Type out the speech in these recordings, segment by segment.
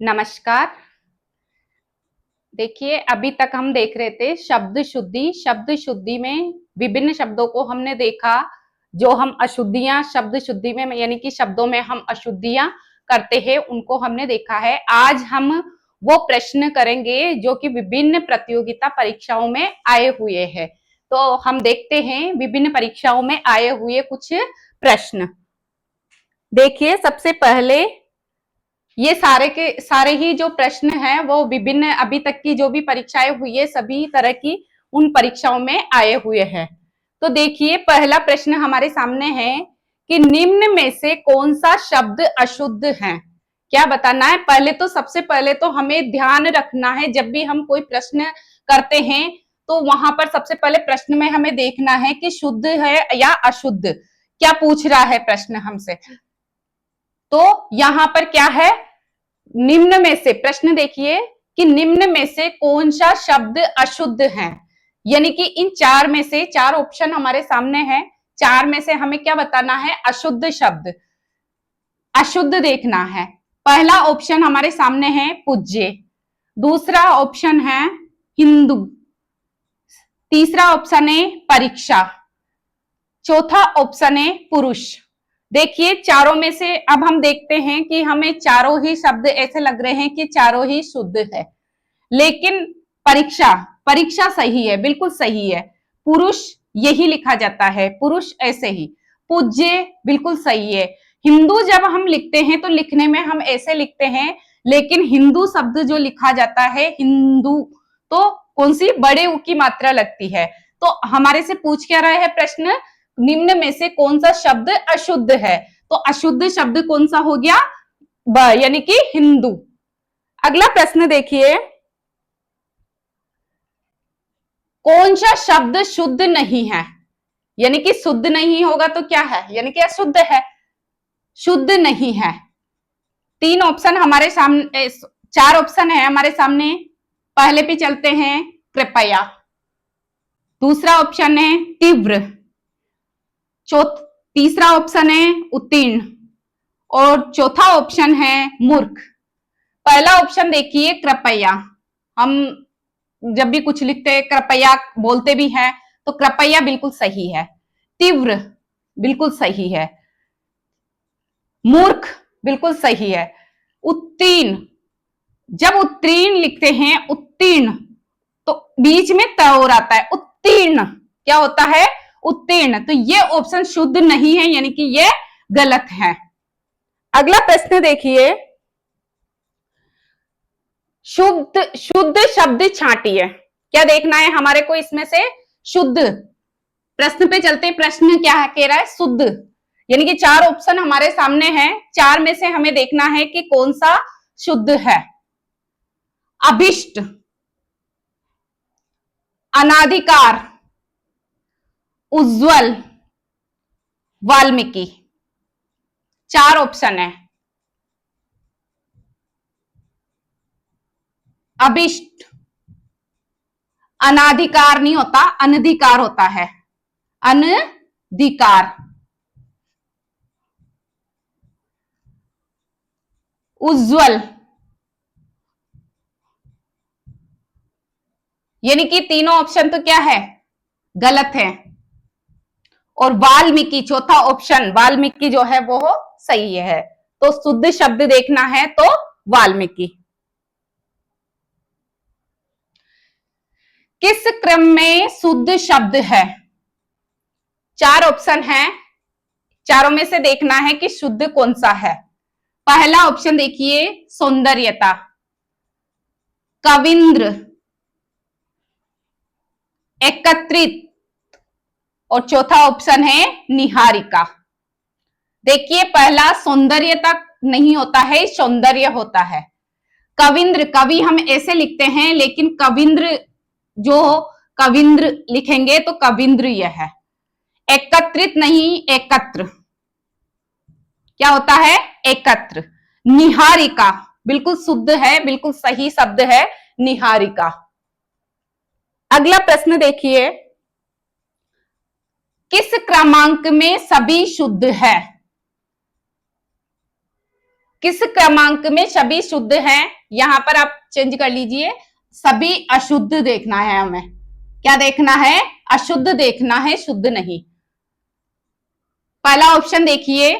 नमस्कार। देखिए, अभी तक हम देख रहे थे शब्द शुद्धि। शब्द शुद्धि में विभिन्न शब्दों को हमने देखा, जो हम अशुद्धियां शब्द शुद्धि में यानी कि शब्दों में हम अशुद्धियां करते हैं, उनको हमने देखा है। आज हम वो प्रश्न करेंगे जो कि विभिन्न प्रतियोगिता परीक्षाओं में आए हुए हैं। तो हम देखते हैं विभिन्न परीक्षाओं में आए हुए कुछ प्रश्न। देखिए, सबसे पहले ये सारे के सारे ही जो प्रश्न हैं वो विभिन्न अभी तक की जो भी परीक्षाएं हुई है सभी तरह की उन परीक्षाओं में आए हुए हैं। तो देखिए, पहला प्रश्न हमारे सामने है कि निम्न में से कौन सा शब्द अशुद्ध है। क्या बताना है? पहले तो सबसे पहले तो हमें ध्यान रखना है, जब भी हम कोई प्रश्न करते हैं तो वहां पर सबसे पहले प्रश्न में हमें देखना है कि शुद्ध है या अशुद्ध, क्या पूछ रहा है प्रश्न हमसे। तो यहां पर क्या है, निम्न में से, प्रश्न देखिए कि निम्न में से कौन सा शब्द अशुद्ध है। यानी कि इन चार में से, चार ऑप्शन हमारे सामने है, चार में से हमें क्या बताना है, अशुद्ध शब्द, अशुद्ध देखना है। पहला ऑप्शन हमारे सामने है पूज्य, दूसरा ऑप्शन है हिंदू, तीसरा ऑप्शन है परीक्षा, चौथा ऑप्शन है पुरुष। देखिए, चारों में से अब हम देखते हैं कि हमें चारों ही शब्द ऐसे लग रहे हैं कि चारों ही शुद्ध है, लेकिन परीक्षा, परीक्षा सही है, बिल्कुल सही है। पुरुष यही लिखा जाता है, पुरुष ऐसे ही। पूज्य बिल्कुल सही है। हिंदू जब हम लिखते हैं तो लिखने में हम ऐसे लिखते हैं, लेकिन हिंदू शब्द जो लिखा जाता है हिंदू, तो कौन सी बड़े ऊ की मात्रा लगती है। तो हमारे से पूछ क्या रहा है प्रश्न, निम्न में से कौन सा शब्द अशुद्ध है। तो अशुद्ध शब्द कौन सा हो गया, यानी कि हिंदू। अगला प्रश्न देखिए, कौन सा शब्द शुद्ध नहीं है। यानी कि शुद्ध नहीं होगा तो क्या है, यानी कि अशुद्ध है, शुद्ध नहीं है। तीन ऑप्शन हमारे सामने, चार ऑप्शन है हमारे सामने। पहले पे चलते हैं, कृपया, दूसरा ऑप्शन है तीव्र, तीसरा ऑप्शन है उत्तीर्ण और चौथा ऑप्शन है मूर्ख। पहला ऑप्शन देखिए कृपया, हम जब भी कुछ लिखते हैं कृपया बोलते भी हैं, तो कृपया बिल्कुल सही है। तीव्र बिल्कुल सही है, मूर्ख बिल्कुल सही है। उत्तीर्ण, जब उत्तीर्ण लिखते हैं, उत्तीर्ण तो बीच में त और आता है, उत्तीर्ण क्या होता है, उत्तीर्ण। तो ये ऑप्शन शुद्ध नहीं है, यानी कि ये गलत है। अगला प्रश्न देखिए, शुद्ध शुद्ध शब्द छांटिए। क्या देखना है हमारे को इसमें से, शुद्ध। प्रश्न पे चलते, प्रश्न क्या कह रहा है, शुद्ध। यानी कि चार ऑप्शन हमारे सामने हैं, चार में से हमें देखना है कि कौन सा शुद्ध है। अभिष्ट, अनाधिकार, उज्जवल, वाल्मीकि, चार ऑप्शन है। अभिष्ट, अनाधिकार नहीं होता, अनधिकार होता है, अनधिकार। उज्जवल, यानी कि तीनों ऑप्शन तो क्या है, गलत है। और वाल्मीकि, चौथा ऑप्शन वाल्मीकि जो है वो सही है। तो शुद्ध शब्द देखना है तो वाल्मीकि। किस क्रम में शुद्ध शब्द है। चार ऑप्शन है, चारों में से देखना है कि शुद्ध कौन सा है। पहला ऑप्शन देखिए सौंदर्यता, कविंद्र, एकत्रित और चौथा ऑप्शन है निहारिका। देखिए, पहला सौंदर्यता नहीं होता है, सौंदर्य होता है। कविंद्र, कवि हम ऐसे लिखते हैं, लेकिन कविंद्र जो कविंद्र लिखेंगे तो कविंद्र यह है। एकत्रित नहीं, एकत्र, क्या होता है, एकत्र। निहारिका बिल्कुल शुद्ध है, बिल्कुल सही शब्द है निहारिका। अगला प्रश्न देखिए, किस क्रमांक में सभी शुद्ध है। किस क्रमांक में सभी शुद्ध हैं? यहां पर आप चेंज कर लीजिए, सभी अशुद्ध देखना है हमें। क्या देखना है? अशुद्ध देखना है, शुद्ध नहीं। पहला ऑप्शन देखिए,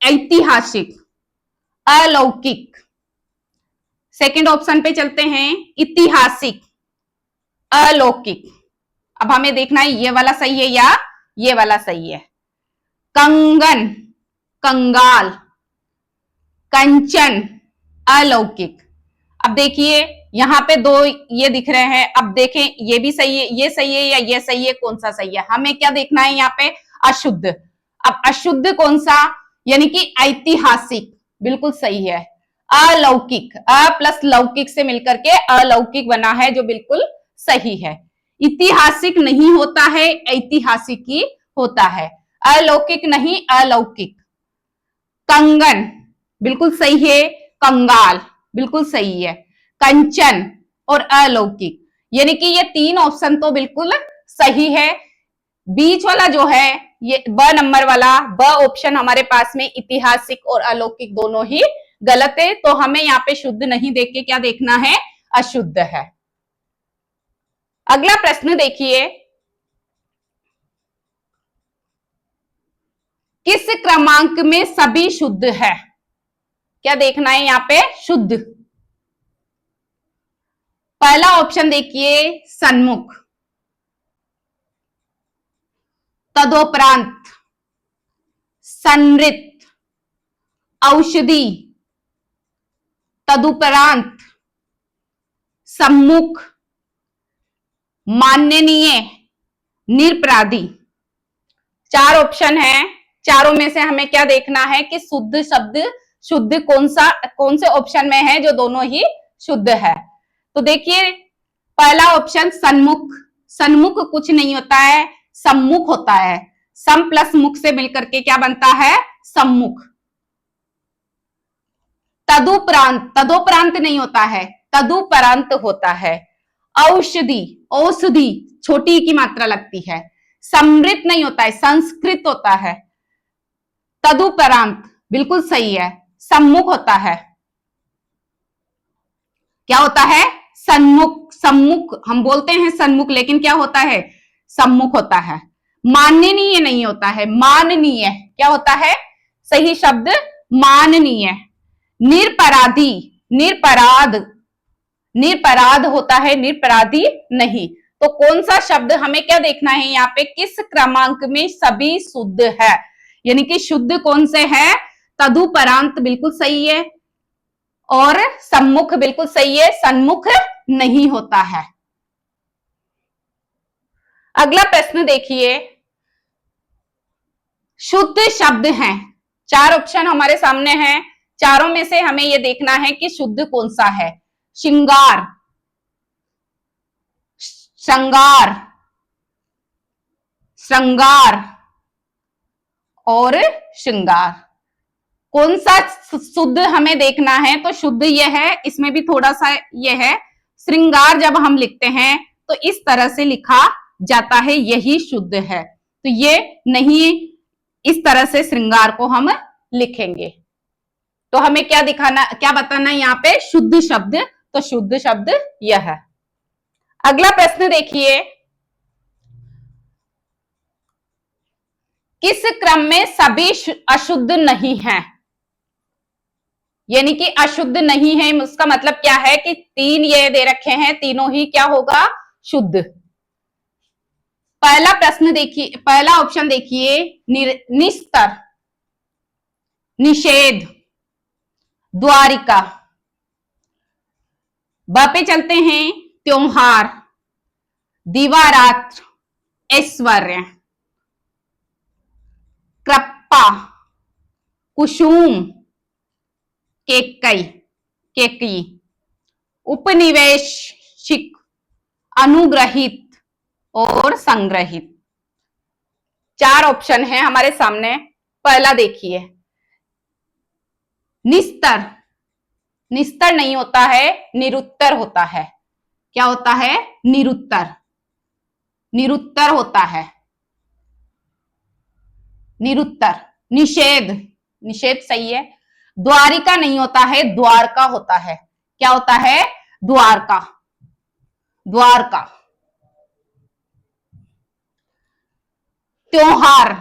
ऐतिहासिक, अलौकिक। सेकंड ऑप्शन पे चलते हैं, ऐतिहासिक, अलौकिक। अब हमें देखना है ये वाला सही है या ये वाला सही है। कंगन, कंगाल, कंचन, अलौकिक। अब देखिए यहां पे दो ये दिख रहे हैं, अब देखें ये भी सही है, ये सही है या ये सही है, कौन सा सही है? हमें क्या देखना है यहाँ पे? अशुद्ध। अब अशुद्ध कौन सा? यानी कि ऐतिहासिक, बिल्कुल सही है। अलौकिक, अ प्लस लौकिक से मिलकर के अलौकिक बना है, जो बिल्कुल सही है। ऐतिहासिक नहीं होता है, ऐतिहासिक ही होता है, अलौकिक नहीं, अलौकिक। कंगन बिल्कुल सही है, कंगाल बिल्कुल सही है, कंचन और अलौकिक, यानी कि ये तीन ऑप्शन तो बिल्कुल सही है। बीच वाला जो है ये ब नंबर वाला, ब ऑप्शन हमारे पास में ऐतिहासिक और अलौकिक दोनों ही गलत है, तो हमें यहाँ पे शुद्ध नहीं देख के क्या देखना है? अशुद्ध है। अगला प्रश्न देखिए, किस क्रमांक में सभी शुद्ध है? क्या देखना है यहाँ पे? शुद्ध। पहला ऑप्शन देखिए, सन्मुख, तदोपरांत, संवृत, औषधि, तदुपरांत, सम्मुख, माननीय, निरपराधी। चार ऑप्शन है, चारों में से हमें क्या देखना है कि शुद्ध शब्द, शुद्ध कौन से ऑप्शन में है जो दोनों ही शुद्ध है? तो देखिए पहला ऑप्शन सन्मुख, सन्मुख कुछ नहीं होता है, सम्मुख होता है। सम प्लस मुख से मिलकर के क्या बनता है? सम्मुख। तदुपरांत, तदोपरांत नहीं होता है, तदुपरांत होता है। औषधि, औषधि छोटी की मात्रा लगती है। समृत नहीं होता है, संस्कृत होता है। तदुपरांत बिल्कुल सही है, सम्मुख होता है। क्या होता है? सन्मुख, सम्मुख हम बोलते हैं सन्मुख, लेकिन क्या होता है? सम्मुख होता है। माननीय नहीं होता है, माननीय। क्या होता है सही शब्द? माननीय। निरपराधी, निरपराध, निरपराध होता है, निरपराधी नहीं। तो कौन सा शब्द हमें क्या देखना है यहाँ पे? किस क्रमांक में सभी शुद्ध है, यानी कि शुद्ध कौन से है? तदुपरांत बिल्कुल सही है और सम्मुख बिल्कुल सही है, सन्मुख नहीं होता है। अगला प्रश्न देखिए, शुद्ध शब्द हैं, चार ऑप्शन हमारे सामने हैं, चारों में से हमें यह देखना है कि शुद्ध कौन सा है। श्रृंगार, श्रृंगार, श्रृंगार और श्रृंगार। कौन सा शुद्ध हमें देखना है? तो शुद्ध यह है, इसमें भी थोड़ा सा यह है, श्रृंगार जब हम लिखते हैं तो इस तरह से लिखा जाता है, यही शुद्ध है। तो ये नहीं, इस तरह से श्रृंगार को हम लिखेंगे। तो हमें क्या दिखाना, क्या बताना है यहाँ पे? शुद्ध शब्द। तो शुद्ध शब्द यह है। अगला प्रश्न देखिए, किस क्रम में सभी अशुद्ध नहीं है? यानी कि अशुद्ध नहीं है, उसका मतलब क्या है कि तीन ये दे रखे हैं, तीनों ही क्या होगा? शुद्ध। पहला प्रश्न देखिए, पहला ऑप्शन देखिए, निस्तर, निषेध, द्वारिका। ब पे चलते हैं, त्योहार, दीवारात्र, ऐश्वर्य, कृपा, कुसुम, केकई, केकई, उपनिवेशिक, अनुग्रहित और संग्रहित। चार ऑप्शन है हमारे सामने। पहला देखिए, निस्तर, निस्तर नहीं होता है, निरुत्तर होता है। क्या होता है? निरुत्तर, निरुत्तर होता है, निरुत्तर। निषेध, निषेध सही है। द्वारिका नहीं होता है, द्वारका होता है। क्या होता है? द्वारका, द्वारका। त्योहार,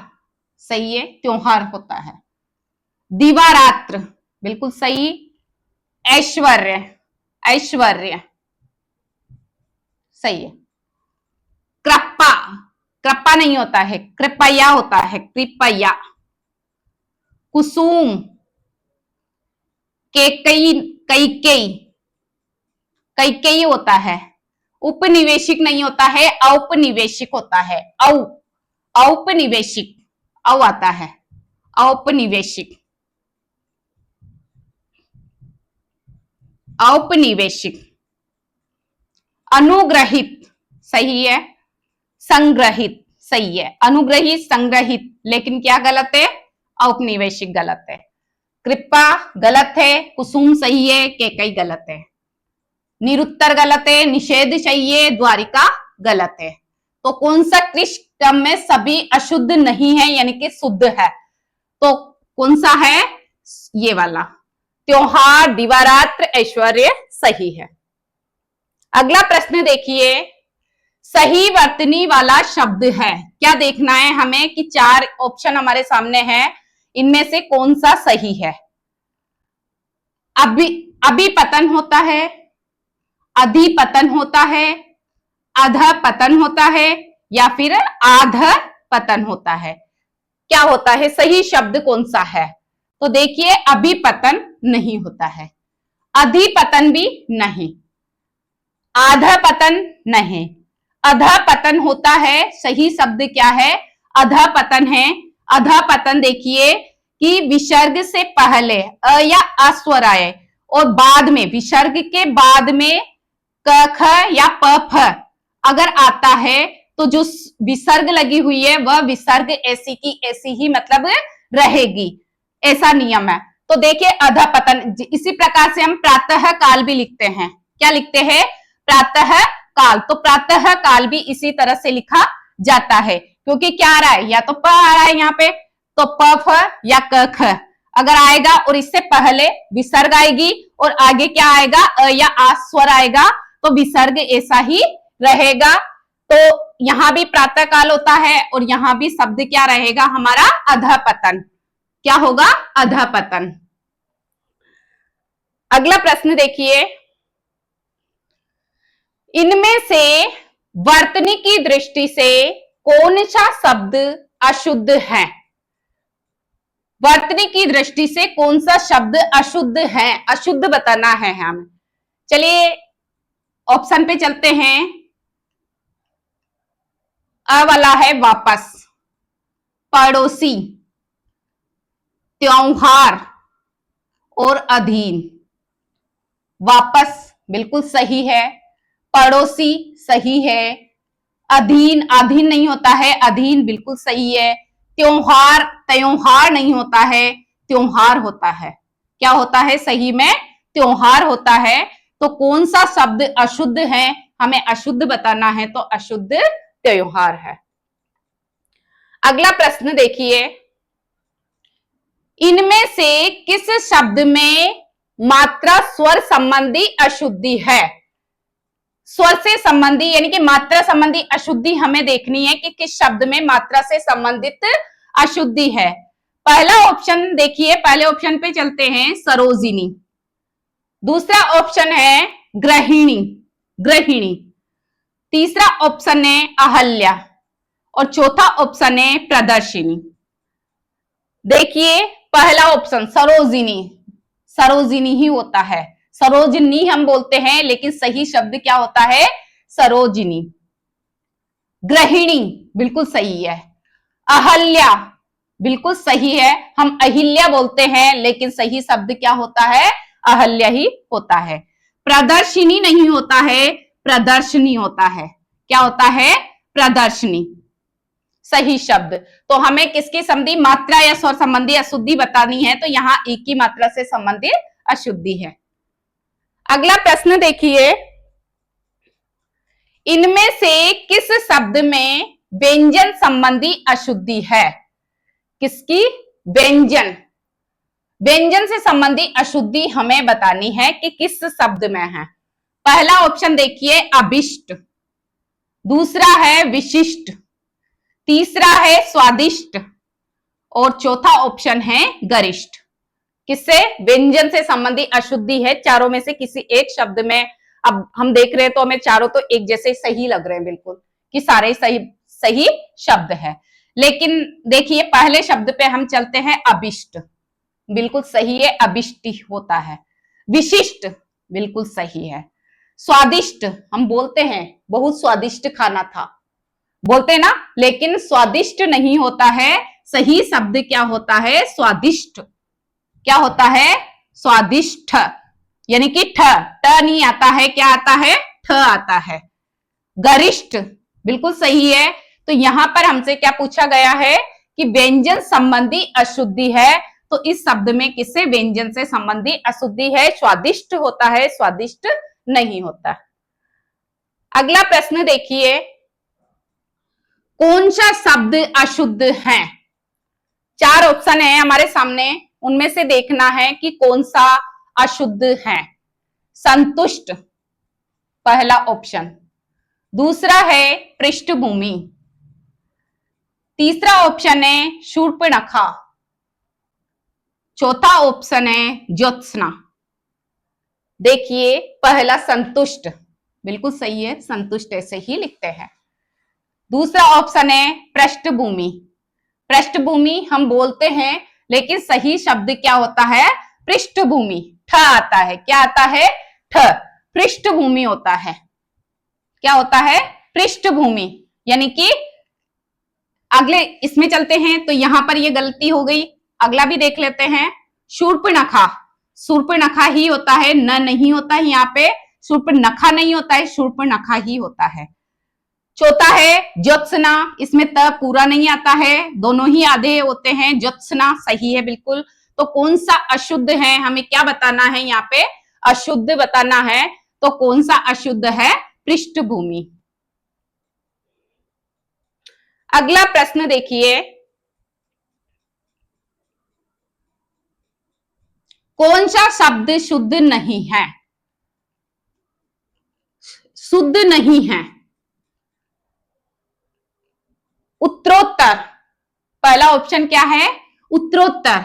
सही है, त्योहार होता है। दिवारात्र, बिल्कुल सही। ऐश्वर्य, ऐश्वर्य, सही है। कृपा, कृपा नहीं होता है, कृपया होता है, कृपया। कुसुम, केकई, कैकेयी, कैकेयी होता है। उपनिवेशिक नहीं होता है, औपनिवेशिक होता है। औपनिवेशिक, औ आता है, औपनिवेशिक, औपनिवेशिक। अनुग्रहित, सही है। संग्रहित, सही है। अनुग्रहित, संग्रहित, लेकिन क्या गलत है? औपनिवेशिक गलत है। कृपा गलत है, कुसुम सही है, केकई गलत है। निरुत्तर गलत है, निषेध सही है, द्वारिका गलत है। तो कौन सा कृष्ण क्रम में सभी अशुद्ध नहीं है, यानी कि शुद्ध है? तो कौन सा है? ये वाला, त्योहार, दिवारात्र, ऐश्वर्य, सही है। अगला प्रश्न देखिए, सही वर्तनी वाला शब्द है। क्या देखना है हमें कि 4 ऑप्शन हमारे सामने हैं, इनमें से कौन सा सही है? अभिपतन होता है, अधिपतन होता है, अधपतन होता है, या फिर आध पतन होता है? क्या होता है? सही शब्द कौन सा है? तो देखिए, अभिपतन नहीं होता है, अधिपतन भी नहीं, आधपतन नहीं, अधपतन होता है। सही शब्द क्या है? अधपतन है। अधपतन देखिए कि विसर्ग से पहले अ या अ स्वर आए और बाद में, विसर्ग के बाद में क ख या प फ अगर आता है तो जो विसर्ग लगी हुई है वह विसर्ग ऐसी की ऐसी ही मतलब रहेगी, ऐसा नियम है। तो देखिए, अधपतन, इसी प्रकार से हम प्रातः काल भी लिखते हैं। क्या लिखते हैं? प्रातः काल। तो प्रातः काल भी इसी तरह से लिखा जाता है, क्योंकि क्या आ रहा है? या तो प आ रहा है यहाँ पे, तो प फ या क ख अगर आएगा और इससे पहले विसर्ग आएगी और आगे क्या आएगा? अ या आ स्वर आएगा, तो विसर्ग ऐसा ही रहेगा। तो यहां भी प्रातः काल होता है और यहां भी शब्द क्या रहेगा हमारा? अधपतन। क्या होगा? अधपतन। अगला प्रश्न देखिए, इनमें से वर्तनी की दृष्टि से कौन सा शब्द अशुद्ध है? वर्तनी की दृष्टि से कौन सा शब्द अशुद्ध है? अशुद्ध बताना है हमें। चलिए ऑप्शन पे चलते हैं। अ वाला है वापस, पड़ोसी, त्योहार और अधीन। वापस बिल्कुल सही है, पड़ोसी सही है, अधीन, अधीन नहीं होता है, अधीन बिल्कुल सही है, त्योहार, त्योहार नहीं होता है, त्योहार होता है। क्या होता है? सही में त्योहार होता है। तो कौन सा शब्द अशुद्ध है? हमें अशुद्ध बताना है, तो अशुद्ध त्योहार है। अगला प्रश्न देखिए, इनमें से किस शब्द में मात्रा स्वर संबंधी अशुद्धि है? स्वर से संबंधी यानी कि मात्रा संबंधी अशुद्धि हमें देखनी है कि किस शब्द में मात्रा से संबंधित अशुद्धि है। पहला ऑप्शन देखिए, पहले ऑप्शन पे चलते हैं, सरोजिनी। दूसरा ऑप्शन है गृहिणी, गृहिणी। तीसरा ऑप्शन है अहल्या और चौथा ऑप्शन है प्रदर्शिनी। देखिए, पहला ऑप्शन सरोजिनी, सरोजिनी ही होता है। सरोजिनी हम बोलते हैं, लेकिन सही शब्द क्या होता है? सरोजिनी। गृहिणी बिल्कुल सही है। अहल्या बिल्कुल सही है, हम अहिल्या बोलते हैं, लेकिन सही शब्द क्या होता है? अहल्या ही होता है। प्रदर्शिनी नहीं होता है, प्रदर्शनी होता है। क्या होता है? प्रदर्शनी सही शब्द। तो हमें किसकी संबंधी मात्रा या स्वर संबंधी अशुद्धि बतानी है, तो यहां एक की मात्रा से संबंधित अशुद्धि है। अगला प्रश्न देखिए, इनमें से किस शब्द में व्यंजन संबंधी अशुद्धि है? किसकी? व्यंजन, व्यंजन से संबंधी अशुद्धि हमें बतानी है कि किस शब्द में है। पहला ऑप्शन देखिए अभिष्ट, दूसरा है विशिष्ट, तीसरा है स्वादिष्ट और चौथा ऑप्शन है गरिष्ठ। किससे? व्यंजन से संबंधी अशुद्धि है, चारों में से किसी एक शब्द में। अब हम देख रहे हैं तो हमें चारों तो एक जैसे सही लग रहे हैं बिल्कुल, कि सारे सही सही शब्द है। लेकिन देखिए पहले शब्द पे हम चलते हैं अभिष्ट, बिल्कुल सही है, अभिष्टि होता है। विशिष्ट बिल्कुल सही है। स्वादिष्ट हम बोलते हैं बहुत स्वादिष्ट खाना था, बोलते हैं ना, लेकिन स्वादिष्ट नहीं होता है। सही शब्द क्या होता है? स्वादिष्ट। क्या होता है? स्वादिष्ट, यानी कि ठ ट नहीं आता है, क्या आता है? ठ आता है। गरिष्ठ बिल्कुल सही है। तो यहां पर हमसे क्या पूछा गया है कि व्यंजन संबंधी अशुद्धि है, तो इस शब्द में किससे व्यंजन से संबंधी अशुद्धि है? स्वादिष्ट होता है, स्वादिष्ट नहीं होता। अगला प्रश्न देखिए, कौन सा शब्द अशुद्ध है? चार ऑप्शन है हमारे सामने, उनमें से देखना है कि कौन सा अशुद्ध है। संतुष्ट पहला ऑप्शन, दूसरा है पृष्ठभूमि, तीसरा ऑप्शन है शूर्पणखा, चौथा ऑप्शन है ज्योत्सना। देखिए पहला संतुष्ट बिल्कुल सही है, संतुष्ट ऐसे ही लिखते हैं। दूसरा ऑप्शन है पृष्ठभूमि, पृष्ठभूमि हम बोलते हैं लेकिन सही शब्द क्या होता है? पृष्ठभूमि, ठ आता है। क्या आता है? ठ, पृष्ठभूमि होता है। क्या होता है? पृष्ठभूमि। यानी कि अगले इसमें चलते हैं तो यहां पर ये गलती हो गई, अगला भी देख लेते हैं। शूर्पणखा, शूर्पणखा ही होता है, न नहीं होता है यहाँ पे, शूर्पणखा नहीं होता है, शूर्पणखा ही होता है। चौथा है ज्योत्सना, इसमें त पूरा नहीं आता है, दोनों ही आधे होते हैं। ज्योत्सना सही है बिल्कुल। तो कौन सा अशुद्ध है, हमें क्या बताना है यहाँ पे? अशुद्ध बताना है। तो कौन सा अशुद्ध है? पृष्ठभूमि। अगला प्रश्न देखिए, कौन सा शब्द शुद्ध नहीं है? शुद्ध नहीं है। उत्तरोत्तर पहला ऑप्शन क्या है? उत्तरोत्तर।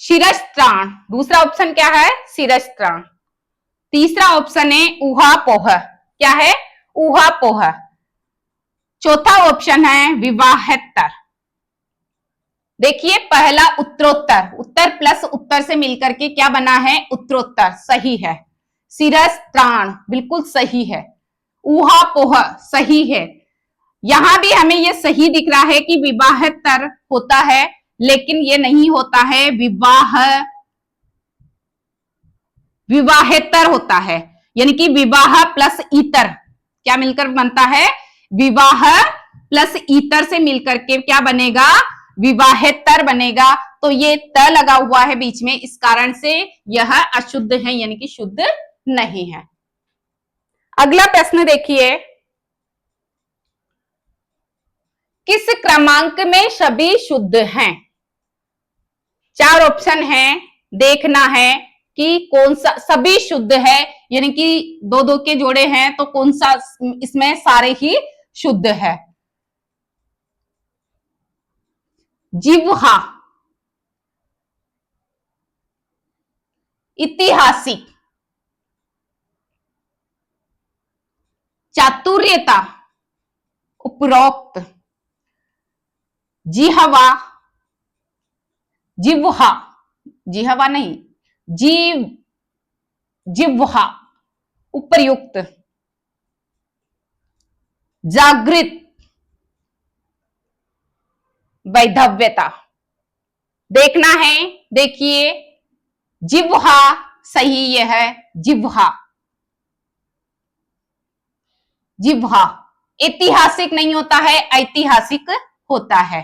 शिरस्त्राण दूसरा ऑप्शन क्या है? शिरस्त्राण। तीसरा ऑप्शन है ऊहापोह, क्या है? ऊहापोह। चौथा ऑप्शन है विवाहेतर। देखिए पहला उत्तरोत्तर, उत्तर प्लस उत्तर से मिलकर के क्या बना है? उत्तरोत्तर, सही है। शिरस्त्राण बिल्कुल सही है। ऊहापोह सही है। यहां भी हमें ये सही दिख रहा है कि विवाहेतर होता है, लेकिन ये नहीं होता है, विवाहेतर होता है। यानी कि विवाह प्लस इतर क्या मिलकर बनता है? विवाह प्लस इतर से मिलकर के क्या बनेगा? विवाहेतर बनेगा। तो ये त लगा हुआ है बीच में, इस कारण से यह अशुद्ध है, यानी कि शुद्ध नहीं है। अगला प्रश्न देखिए, किस क्रमांक में सभी शुद्ध हैं? चार ऑप्शन है, देखना है कि कौन सा सभी शुद्ध है, यानी कि दो दो के जोड़े हैं तो कौन सा इसमें सारे ही शुद्ध है। जिह्वा, ऐतिहासिक, चातुर्यता, उपरोक्त, जिह्वा, जिह्वा, जिह्वा नहीं, जिह्वा, उपयुक्त, जागृत, वैधव्यता। देखना है, देखिए जिह्वा सही ये है, जिह्वा, जिह्वा। ऐतिहासिक नहीं होता है, ऐतिहासिक होता है।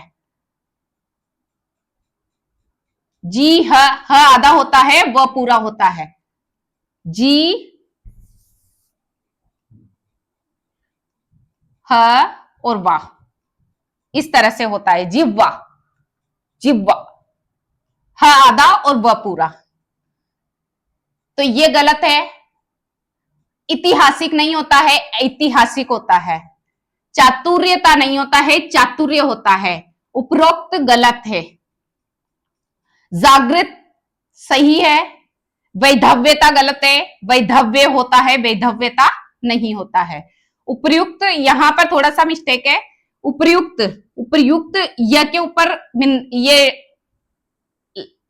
जी ह आधा होता है, वह पूरा होता है। जी ह और वाह, इस तरह से होता है, जिह्वा, जिह्वा, ह आधा और व पूरा, तो ये गलत है। ऐतिहासिक नहीं होता है, ऐतिहासिक होता है। चातुर्यता नहीं होता है, चातुर्य होता है। उपरोक्त गलत है। जागृत सही है, वैधव्यता गलत है, वैधव्य होता है, वैधव्यता नहीं होता है। उपर्युक्त यहां पर थोड़ा सा मिस्टेक है, उपर्युक्त, उपर्युक्त य के ऊपर ये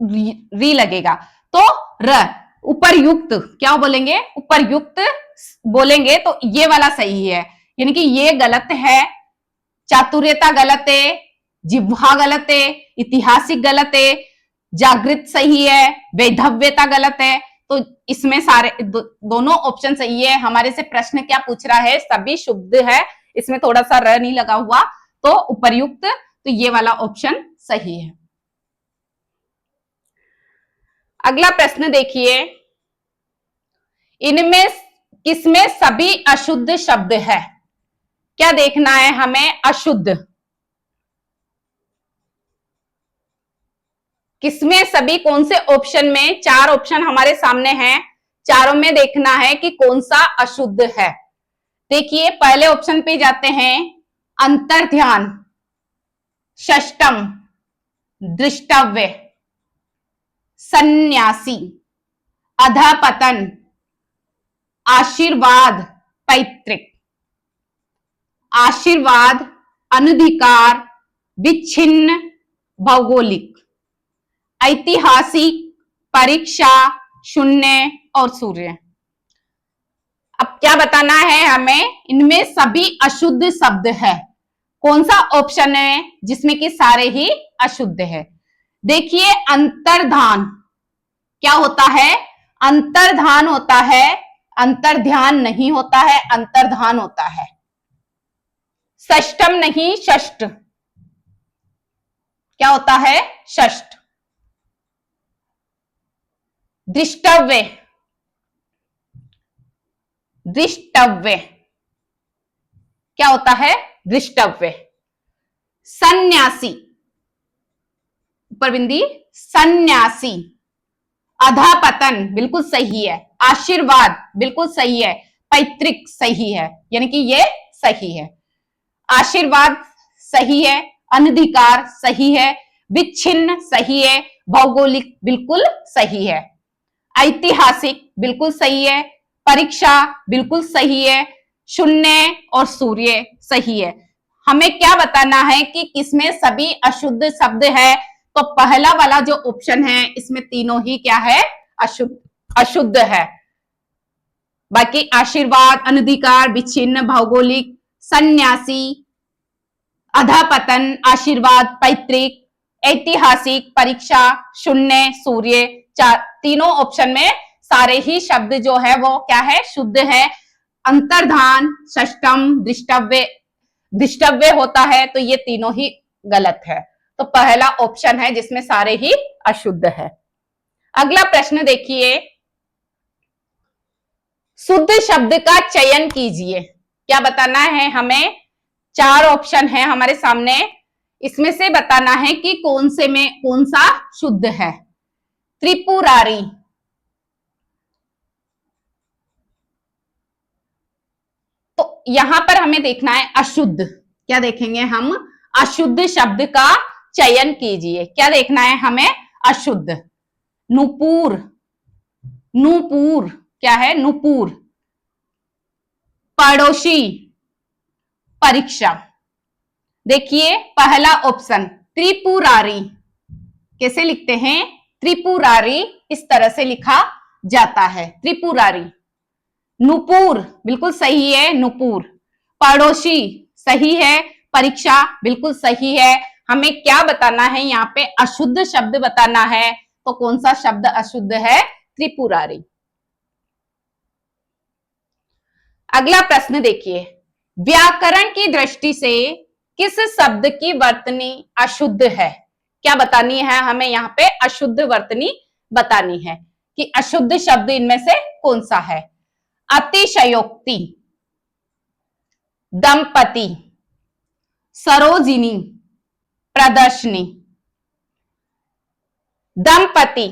री लगेगा, तो र, उपर्युक्त क्या बोलेंगे, उपर्युक्त बोलेंगे तो ये वाला सही है, यानी कि ये गलत है। चातुर्यता गलत है, जिह्वा गलत है, ऐतिहासिक गलत है, जागृत सही है, वैधव्यता गलत है। तो इसमें सारे दोनों ऑप्शन सही है। हमारे से प्रश्न क्या पूछ रहा है, सभी शुद्ध है, इसमें थोड़ा सा र नहीं लगा हुआ, तो उपर्युक्त, तो ये वाला ऑप्शन सही है। अगला प्रश्न देखिए, इनमें किसमें सभी अशुद्ध शब्द है? क्या देखना है हमें, अशुद्ध किसमें सभी, कौन से ऑप्शन में, चार ऑप्शन हमारे सामने हैं, चारों में देखना है कि कौन सा अशुद्ध है। देखिए पहले ऑप्शन पे जाते हैं, अंतर्ध्यान, षष्टम, दृष्टव्य, सन्यासी, अधपतन, आशीर्वाद, पैतृक। आशीर्वाद, अनधिकार, विच्छिन्न, भौगोलिक, ऐतिहासिक, परीक्षा, शून्य और सूर्य। अब क्या बताना है हमें, इनमें सभी अशुद्ध शब्द है, कौन सा ऑप्शन है जिसमें कि सारे ही अशुद्ध है। देखिए अंतर्धान क्या होता है, अंतर्धान होता है, अंतर्ध्यान नहीं होता है, अंतर्धान होता है। षष्टम नहीं, षष्ठ क्या होता है, षष्ठ। दृष्टव्य, दृष्टव्य क्या होता है, दृष्टव्य। सन्यासी, ऊपर बिंदी, सन्यासी। अधापतन बिल्कुल सही है, आशीर्वाद बिल्कुल सही है, पैतृक सही है, यानी कि ये सही है। आशीर्वाद सही है, अनधिकार सही है, विच्छिन्न सही है, भौगोलिक बिल्कुल सही है, ऐतिहासिक बिल्कुल सही है, परीक्षा बिल्कुल सही है, शून्य और सूर्य सही है। हमें क्या बताना है कि किसमें सभी अशुद्ध शब्द है, तो पहला वाला जो ऑप्शन है इसमें तीनों ही क्या है, अशुद्ध, अशुद्ध है। बाकी आशीर्वाद, अनधिकार, विच्छिन्न, भौगोलिक, सन्यासी, अधापतन, आशीर्वाद, पैतृक, ऐतिहासिक, परीक्षा, शून्य, सूर्य, तीनों ऑप्शन में सारे ही शब्द जो है वो क्या है, शुद्ध है। अंतर्धान, षष्टम, दृष्टव्य, दृष्टव्य होता है, तो ये तीनों ही गलत है, तो पहला ऑप्शन है जिसमें सारे ही अशुद्ध है। अगला प्रश्न देखिए, शुद्ध शब्द का चयन कीजिए। क्या बताना है हमें, चार ऑप्शन है हमारे सामने, इसमें से बताना है कि कौन से में कौन सा शुद्ध है। त्रिपुरारी, तो यहां पर हमें देखना है अशुद्ध, क्या देखेंगे हम, अशुद्ध शब्द का चयन कीजिए। क्या देखना है हमें, अशुद्ध। नुपुर, नूपुर क्या है, नुपुर। पड़ोसी, परीक्षा। देखिए पहला ऑप्शन त्रिपुरारी, कैसे लिखते हैं, त्रिपुरारी इस तरह से लिखा जाता है, त्रिपुरारी। नुपुर बिल्कुल सही है, नुपुर। पड़ोसी सही है, परीक्षा बिल्कुल सही है। हमें क्या बताना है यहाँ पे, अशुद्ध शब्द बताना है, तो कौन सा शब्द अशुद्ध है, त्रिपुरारी। अगला प्रश्न देखिए, व्याकरण की दृष्टि से किस शब्द की वर्तनी अशुद्ध है। क्या बतानी है हमें यहाँ पे, अशुद्ध वर्तनी बतानी है कि अशुद्ध शब्द इनमें से कौन सा है। अतिशयोक्ति, दंपति, सरोजिनी, प्रदर्शनी। दंपति,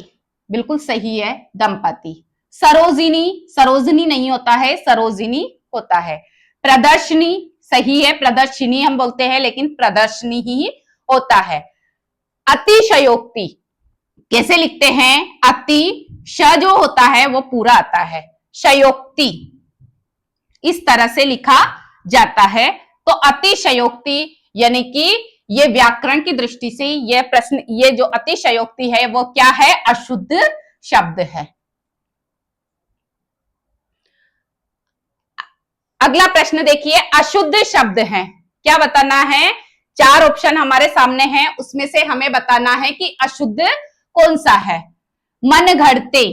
बिल्कुल सही है, दंपति। सरोजिनी, सरोजिनी नहीं होता है, सरोजिनी होता है। प्रदर्शनी सही है, प्रदर्शनी हम बोलते हैं लेकिन प्रदर्शनी ही होता है। अतिशयोक्ति कैसे लिखते हैं? अति, श जो होता है वो पूरा आता है, शयोक्ति इस तरह से लिखा जाता है। तो अतिशयोक्ति यानी कि ये व्याकरण की दृष्टि से ये प्रश्न, ये जो अतिशयोक्ति है वो क्या है? अशुद्ध शब्द है। अगला प्रश्न देखिए, अशुद्ध शब्द है, क्या बताना है? 4 ऑप्शन हमारे सामने हैं, उसमें से हमें बताना है कि अशुद्ध कौन सा है। मन घड़ते,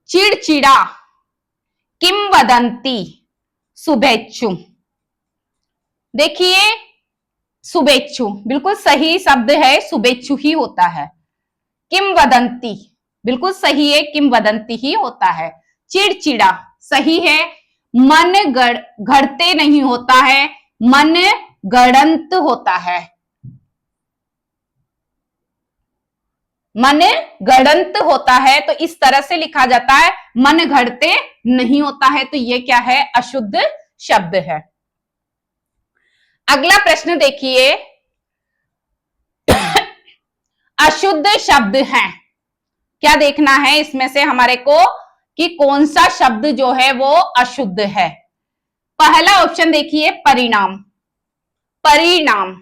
चिड़चिड़ा, किंवदंती, शुभेच्छु। देखिए शुभेच्छु बिल्कुल सही शब्द है, शुभेच्छु ही होता है। किंवदंती बिल्कुल सही है, किंवदंती ही होता है। चिड़चिड़ा सही है। मन घड़ते नहीं होता है, मन गड़ंत होता है। मन गड़ंत होता है तो इस तरह से लिखा जाता है, मन घड़ते नहीं होता है, तो ये क्या है? अशुद्ध शब्द है। अगला प्रश्न देखिए, अशुद्ध शब्द है, क्या देखना है इसमें से हमारे को कि कौन सा शब्द जो है वो अशुद्ध है। पहला ऑप्शन देखिए, परिणाम, परिणाम।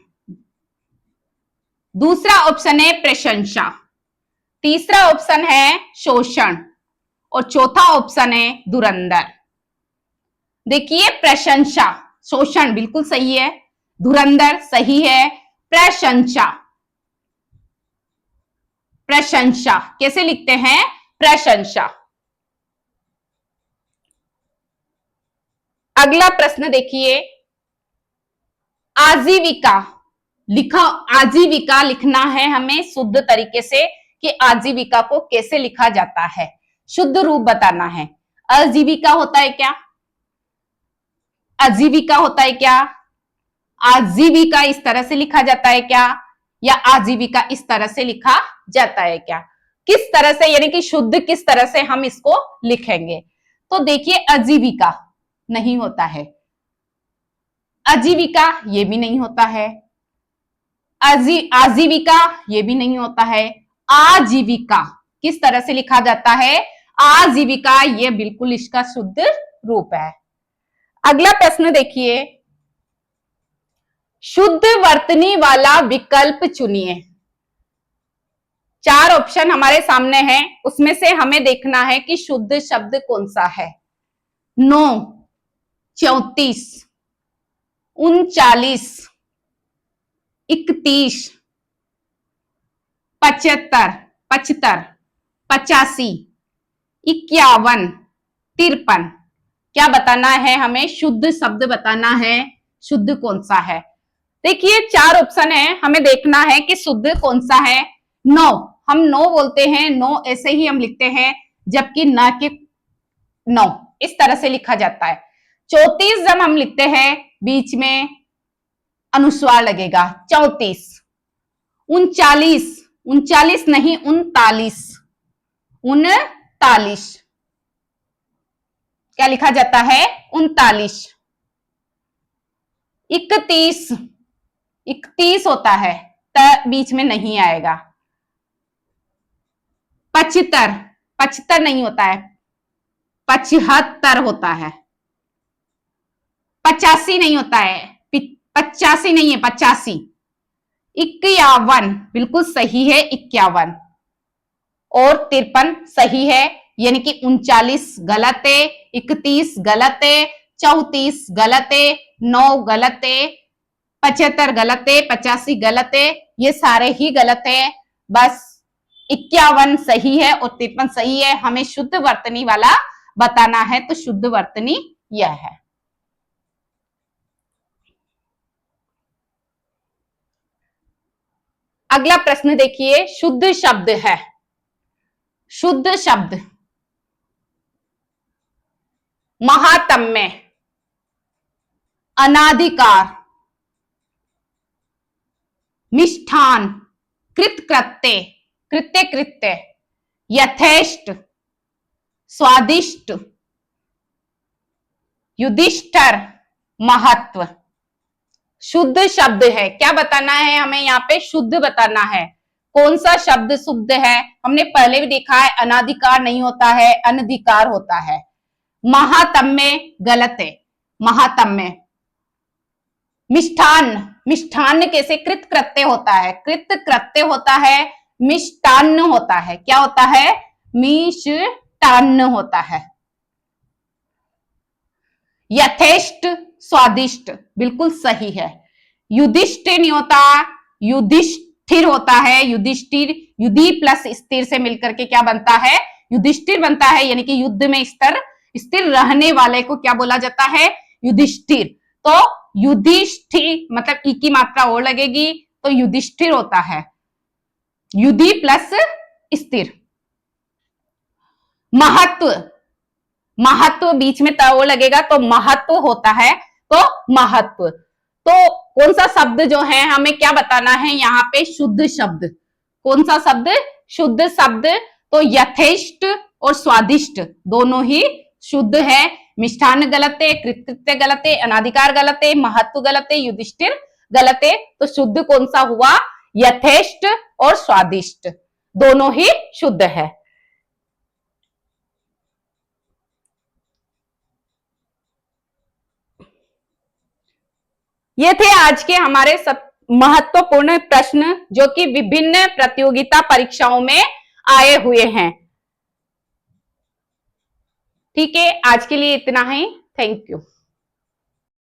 दूसरा ऑप्शन है प्रशंसा, तीसरा ऑप्शन है शोषण और चौथा ऑप्शन है धुरंधर। देखिए प्रशंसा, शोषण बिल्कुल सही है, धुरंधर सही है, प्रशंसा, प्रशंसा कैसे लिखते हैं? प्रशंसा। अगला प्रश्न देखिए, आजीविका लिखा, आजीविका लिखना है हमें शुद्ध तरीके से कि आजीविका को कैसे लिखा जाता है, शुद्ध रूप बताना है। आजीविका होता है क्या? आजीविका होता है क्या? आजीविका इस तरह से लिखा जाता है क्या, या आजीविका इस तरह से लिखा जाता है क्या? किस तरह से, यानी कि शुद्ध किस तरह से हम इसको लिखेंगे? तो देखिए आजीविका नहीं होता है, आजीविका ये भी नहीं होता है, आजीविका ये भी नहीं होता है, आजीविका किस तरह से लिखा जाता है? आजीविका, ये बिल्कुल इसका शुद्ध रूप है। अगला प्रश्न देखिए, शुद्ध वर्तनी वाला विकल्प चुनिए। 4 ऑप्शन हमारे सामने हैं, उसमें से हमें देखना है कि शुद्ध शब्द कौन सा है। 9, 34, 39, 31, 75, 75, 85, 51, 53। क्या बताना है हमें? शुद्ध शब्द बताना है, शुद्ध कौन सा है। देखिए 4 ऑप्शन है, हमें देखना है कि शुद्ध कौन सा है। 9, हम 9 बोलते हैं, 9 ऐसे ही हम लिखते हैं, जबकि न के 9 इस तरह से लिखा जाता है। 34 जब हम लिखते हैं बीच में अनुस्वार लगेगा, 34। 39, 39 नहीं 39, 39 क्या लिखा जाता है? 39। 31, 31 होता है, त बीच में नहीं आएगा। 75, 75 नहीं होता है, 75 होता है। 85 नहीं होता है, 85 नहीं है, 85। 51 बिल्कुल सही है, 51 और 53 सही है, यानी कि 39 गलत है, 31 गलत है, 34 गलत है, 9 गलत है, 75 गलत है, 85 गलत है, ये सारे ही गलत है। बस 51 सही है और 53 सही है। हमें शुद्ध वर्तनी वाला बताना है, तो शुद्ध वर्तनी यह है। अगला प्रश्न देखिए, शुद्ध शब्द है, शुद्ध शब्द महात्म्य, अनाधिकार, मिष्ठान, कृत कृत्य, कृत्य कृत्य, यथेष्ट, स्वादिष्ट, युधिष्ठर, महत्व। शुद्ध शब्द है, क्या बताना है हमें यहाँ पे? शुद्ध बताना है। कौन सा शब्द शुद्ध है? हमने पहले भी देखा है, अनाधिकार नहीं होता है, अनधिकार होता है। महातम्य गलत है, महातम्य। मिष्ठान, मिष्ठान कैसे? कृत कृत्य होता है, कृत कृत्य होता है, मिष्टान्न होता है। क्या होता है? मिष्टान्न होता है। यथेष्ट, स्वादिष्ट, बिल्कुल सही है। युधिष्ठिर नहीं होता, युधिष्ठिर होता है। युधिष्ठिर, युधि प्लस स्थिर से मिलकर के क्या बनता है? युधिष्ठिर बनता है, यानी कि युद्ध में स्थिर रहने वाले को क्या बोला जाता है? युधिष्ठिर। तो युधिष्ठिर मतलब ई की मात्रा और लगेगी, तो युधिष्ठिर होता है, युधि प्लस स्थिर। महत्व, महत्व बीच में त लगेगा तो महत्व होता है, तो महत्व। तो कौन सा शब्द जो है हमें क्या बताना है यहाँ पे? शुद्ध शब्द। कौन सा शब्द? शुद्ध शब्द। तो यथेष्ट और स्वादिष्ट दोनों ही शुद्ध है। मिष्ठान गलत है, कृतकृत्य गलत है, अनाधिकार गलत है, महत्व गलत है, युधिष्ठिर गलत है। तो शुद्ध कौन सा हुआ? यथेष्ट और स्वादिष्ट दोनों ही शुद्ध है। ये थे आज के हमारे सब महत्वपूर्ण प्रश्न जो कि विभिन्न प्रतियोगिता परीक्षाओं में आए हुए हैं। ठीक है, आज के लिए इतना ही। Thank you.